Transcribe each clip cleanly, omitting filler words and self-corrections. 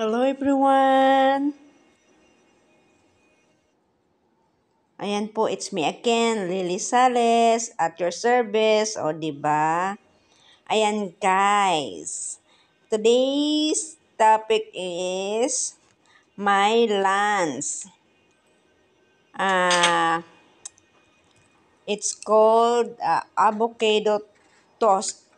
Hello everyone! Ayan po, it's me again, Lily Sales, at your service, o diba? Ayan guys, today's topic is my lunch. Ah, it's called avocado toast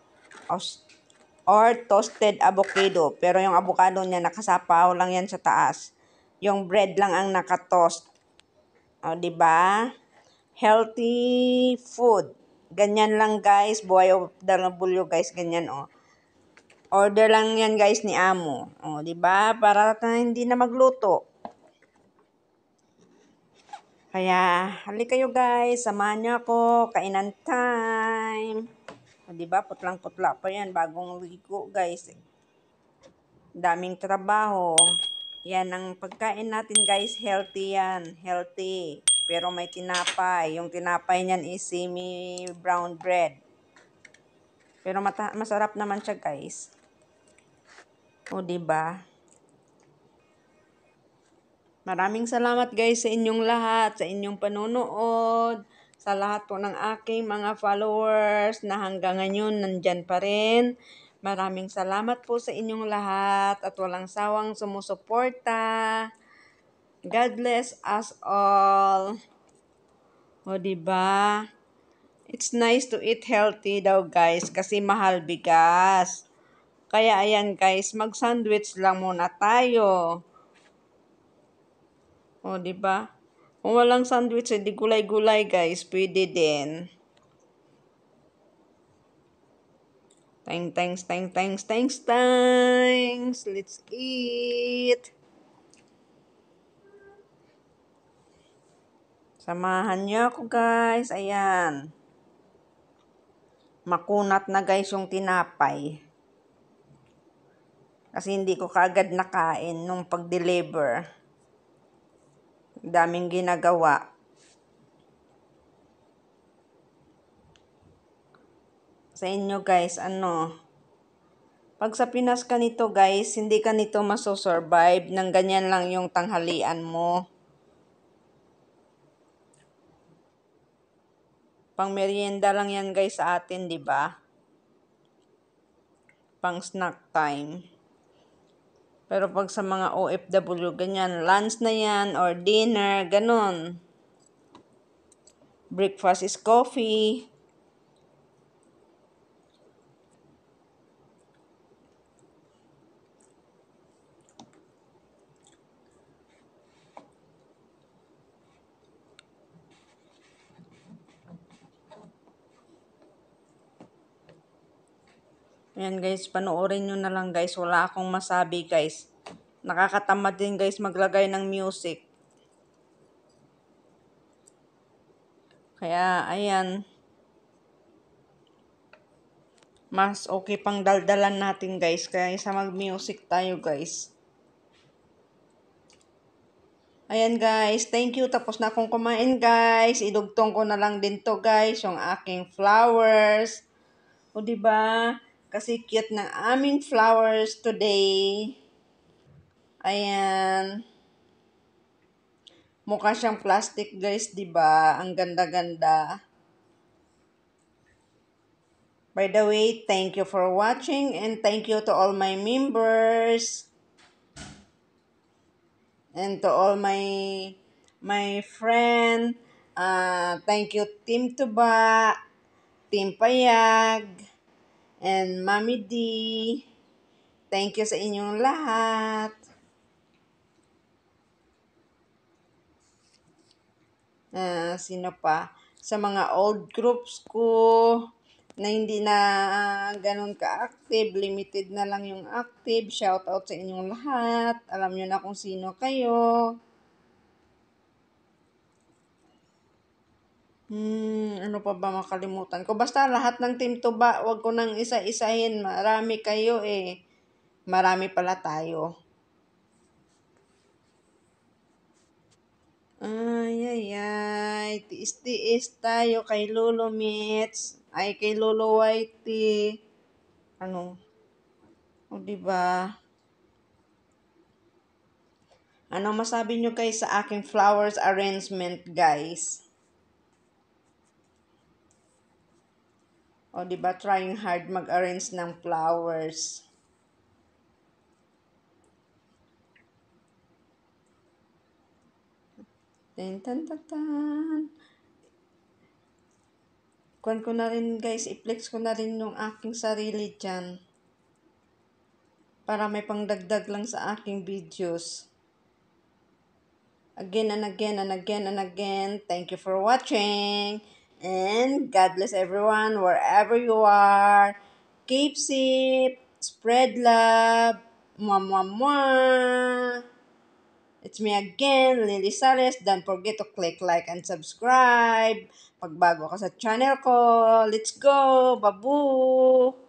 or toasted avocado. Pero yung avocado niya nakasapaw lang yan sa taas. Yung bread lang ang nakatoast. O, di ba? Healthy food. Ganyan lang guys, buhay OFW guys, ganyan oh. Order lang yan guys ni Amo. O, di ba? Para hindi na magluto. Kaya, hali kayo guys, samahan niyo ako, kainan time. O, di ba? Putlang-putla pa yan, bagong ligo guys. Daming trabaho. Yan ang pagkain natin guys, healthy yan, healthy. Pero may tinapay. Yung tinapay niyan is semi brown bread. Pero masarap naman siya guys. O di ba? Maraming salamat guys sa inyong lahat, sa inyong panonood, sa lahat po ng aking mga followers na hanggang ngayon nandyan pa rin. Maraming salamat po sa inyong lahat at walang sawang sumusuporta. God bless us all. O di ba? It's nice to eat healthy daw guys kasi mahal bigas. Kaya ayan guys, mag-sandwich lang muna tayo. O, di ba? Kung walang sandwich, hindi gulay-gulay, guys. Pwede din. Thanks. Let's eat. Samahan niyo ako, guys. Ayan. Makunat na, guys, yung tinapay. Kasi hindi ko kaagad nakain nung pag-deliver. Daming ginagawa. Sa inyo guys, pag sa Pinas ka nito guys, hindi ka nito masosurvive nang ganyan lang yung tanghalian mo. Pang merienda lang yan guys sa atin, di ba? Pang snack time. Pero pag sa mga OFW, ganyan, lunch na yan or dinner, ganun. Breakfast is coffee. Ayan guys, panoorin nyo na lang guys. Wala akong masabi guys. Nakakatamad din guys maglagay ng music. Kaya, ayan. Mas okay pang daldalan natin guys. Kaya isa mag-music tayo guys. Ayan guys, thank you. Tapos na akong kumain guys. Idugtong ko na lang din to guys, yung aking flowers. O diba? Kasi cute ng aming flowers today. Ayan. Mukha siyang plastic guys, diba? Ang ganda-ganda. By the way, thank you for watching and thank you to all my members. And to all my friend. Thank you Team Tuba, Team Payag, and Mami D. Thank you sa inyong lahat. Sino pa? Sa mga old groups ko na hindi na ganun ka-active, limited na lang yung active. Shout out sa inyong lahat. Alam nyo na kung sino kayo. Ano pa ba makalimutan ko? Basta lahat ng Team Tuba, wag ko nang isa-isahin. Marami kayo eh. Marami pala tayo. Ay. Tiis-tiis tayo kay Lolo Mitch. Ay, kay Lolo Whitey. Ano? O, diba? Ano masabi nyo guys sa aking flowers arrangement guys? O diba trying hard mag-arrange ng flowers. Tan tan tan tan. Kuhan ko na rin guys, i-flex ko na rin yung aking sarili dyan. Para may pangdagdag lang sa aking videos. Again and again and again and again. Thank you for watching. And God bless everyone wherever you are. Keep safe. Spread love. Mwah, mwah, mwah. It's me again, Lily Sales. Don't forget to click like and subscribe. Pag bago ka sa channel ko, let's go! Babu!